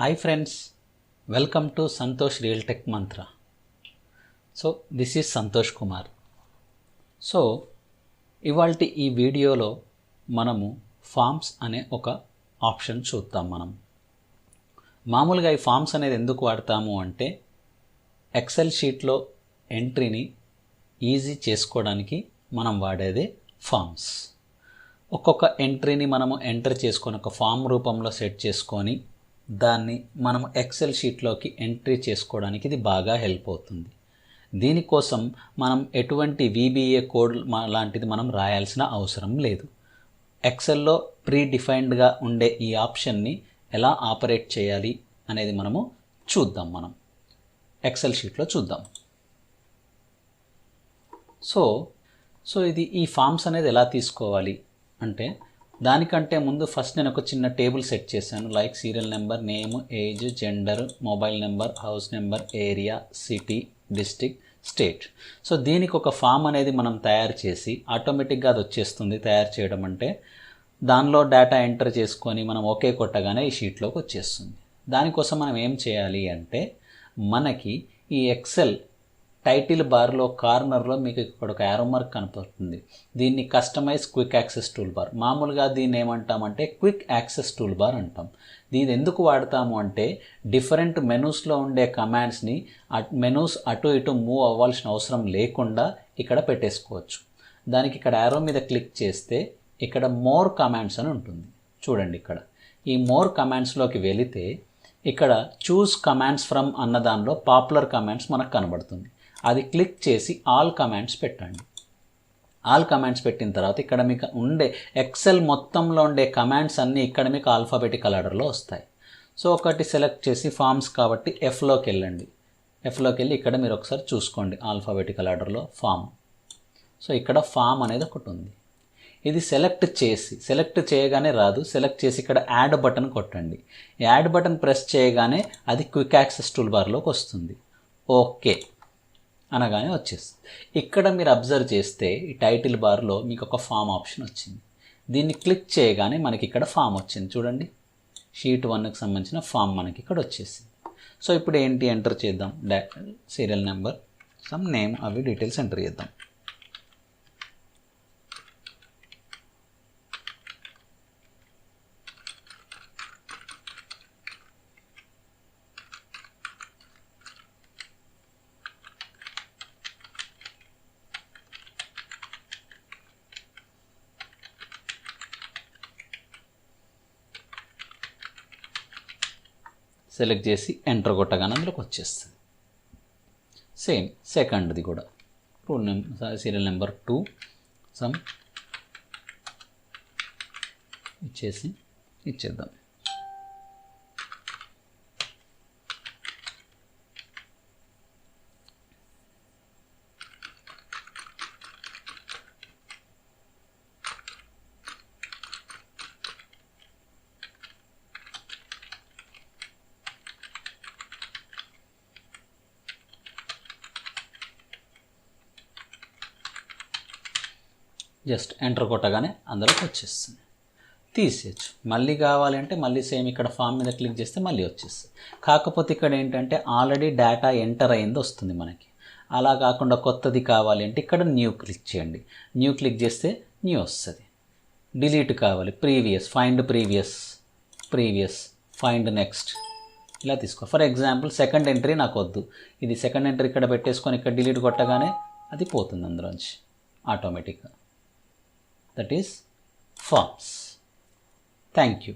Hi friends, welcome to Santosh Real Tech Mantra. So this is Santosh Kumar. So ఇవాల్టి ఈ వీడియోలో మనము forms అనే ఒక ఆప్షన్ చూద్దాం. మామూలుగా ఈ ఫామ్స్ అనేది ఎందుకు వాడతాము అంటే ఎక్సెల్ షీట్లో ఎంట్రీని ఈజీ చేసుకోవడానికి మనం వాడేదే ఫామ్స్. ఒక్కొక్క ఎంట్రీని మనము ఎంటర్ చేసుకొని ఒక ఫామ్ రూపంలో సెట్ చేసుకొని దాన్ని మనం ఎక్సెల్ షీట్లోకి ఎంట్రీ చేసుకోవడానికి ఇది బాగా హెల్ప్ అవుతుంది. దీనికోసం మనం ఎటువంటి VBA కోడ్ లాంటిది మనం రాయాల్సిన అవసరం లేదు. ఎక్సెల్లో ప్రీ డిఫైన్డ్గా ఉండే ఈ ఆప్షన్ని ఎలా ఆపరేట్ చేయాలి అనేది మనము చూద్దాం. ఎక్సెల్ షీట్లో చూద్దాం. సో ఇది ఈ ఫామ్స్ అనేది ఎలా తీసుకోవాలి అంటే దానికంటే ముందు ఫస్ట్ నేను ఒక చిన్న టేబుల్ సెట్ చేశాను. Like serial number, name, age, gender, mobile number, house number, area, city, district, state. So దీనికి ఒక ఫామ్ అనేది మనం తయారు చేసి ఆటోమేటిక్గా అది వచ్చేస్తుంది. తయారు చేయడం అంటే దానిలో డేటా ఎంటర్ చేసుకొని మనం ఓకే కొట్టగానే ఈ షీట్లోకి వచ్చేస్తుంది. దానికోసం మనం ఏం చేయాలి అంటే మనకి ఈ ఎక్సెల్ టైటిల్ బార్లో కార్నర్లో మీకు ఇక్కడ ఒక యారో మార్క్ కనపడుతుంది. దీన్ని customise quick access tool bar. మామూలుగా దీన్ని ఏమంటామంటే క్విక్ యాక్సెస్ టూల్ బార్ అంటాం. దీన్ని ఎందుకు వాడతాము అంటే డిఫరెంట్ మెనూస్లో ఉండే కమాండ్స్ని మెనూస్ అటు ఇటు మూవ్ అవ్వాల్సిన అవసరం లేకుండా ఇక్కడ పెట్టేసుకోవచ్చు. దానికి ఇక్కడ యారో మీద క్లిక్ చేస్తే ఇక్కడ మోర్ కమాండ్స్ అని ఉంటుంది. చూడండి, ఇక్కడ ఈ మోర్ కమాండ్స్లోకి వెళితే ఇక్కడ చూస్ కమాండ్స్ ఫ్రమ్ అన్న దానిలో పాపులర్ కమాండ్స్ మనకు కనబడుతుంది. అది క్లిక్ చేసి ఆల్ కమాండ్స్ పెట్టండి. ఆల్ కమాండ్స్ పెట్టిన తర్వాత ఇక్కడ మీకు ఉండే ఎక్సెల్ మొత్తంలో ఉండే కమాండ్స్ అన్నీ ఇక్కడ మీకు ఆల్ఫాబెటికల్ ఆర్డర్లో వస్తాయి. సో ఒకటి సెలెక్ట్ చేసి ఫామ్స్ కాబట్టి Fలోకి వెళ్ళండి. Fలోకి వెళ్ళి ఇక్కడ మీరు ఒకసారి చూసుకోండి ఆల్ఫాబెటికల్ ఆర్డర్లో ఫామ్. సో ఇక్కడ ఫామ్ అనేది ఒకటి ఉంది. ఇది సెలెక్ట్ చేయగానే రాదు. సెలెక్ట్ చేసి ఇక్కడ యాడ్ బటన్ కొట్టండి. యాడ్ బటన్ ప్రెస్ చేయగానే అది క్విక్ యాక్సెస్ టూల్ బార్లోకి వస్తుంది. ఓకే అనగానే వచ్చేస్తుంది. ఇక్కడ మీరు అబ్జర్వ్ చేస్తే ఈ టైటిల్ బార్లో మీకు ఒక ఫామ్ ఆప్షన్ వచ్చింది. దీన్ని క్లిక్ చేయగానే మనకి ఇక్కడ ఫామ్ వచ్చింది. చూడండి, షీట్ 1కి సంబంధించిన ఫామ్ మనకి ఇక్కడ వచ్చేసింది. సో ఇప్పుడు ఏంటి ఎంటర్ చేద్దాం. సీరియల్ నెంబర్, సమ్ నేమ్, అవి డీటెయిల్స్ ఎంటర్ చేద్దాం. సెలెక్ట్ చేసి ఎంటర్ కొట్టగానే అందులోకి వచ్చేస్తుంది. సేమ్ సెకండ్ది కూడా సీరియల్ నెంబర్ 2 సమ్ ఇచ్చేద్దాం. జస్ట్ ఎంటర్ కొట్టగానే అందులోకి వచ్చేస్తుంది. తీసేయచ్చు. మళ్ళీ కావాలంటే మళ్ళీ సేమ్ ఇక్కడ ఫామ్ మీద క్లిక్ చేస్తే మళ్ళీ వచ్చేస్తుంది. కాకపోతే ఇక్కడ ఏంటంటే ఆల్రెడీ డేటా ఎంటర్ అయింది వస్తుంది మనకి. అలా కాకుండా కొత్తది కావాలి అంటే ఇక్కడ న్యూ క్లిక్ చేయండి. న్యూ క్లిక్ చేస్తే న్యూ వస్తుంది. డిలీట్ కావాలి, ఫైండ్ ప్రీవియస్, ఫైండ్ నెక్స్ట్, ఇలా తీసుకో. ఫర్ ఎగ్జాంపుల్ సెకండ్ ఎంట్రీ నాకు వద్దు. ఇది సెకండ్ ఎంట్రీ ఇక్కడ పెట్టేసుకొని ఇక్కడ డిలీట్ కొట్టగానే అది పోతుంది అందులోంచి ఆటోమేటిక్గా. That is forms. Thank you.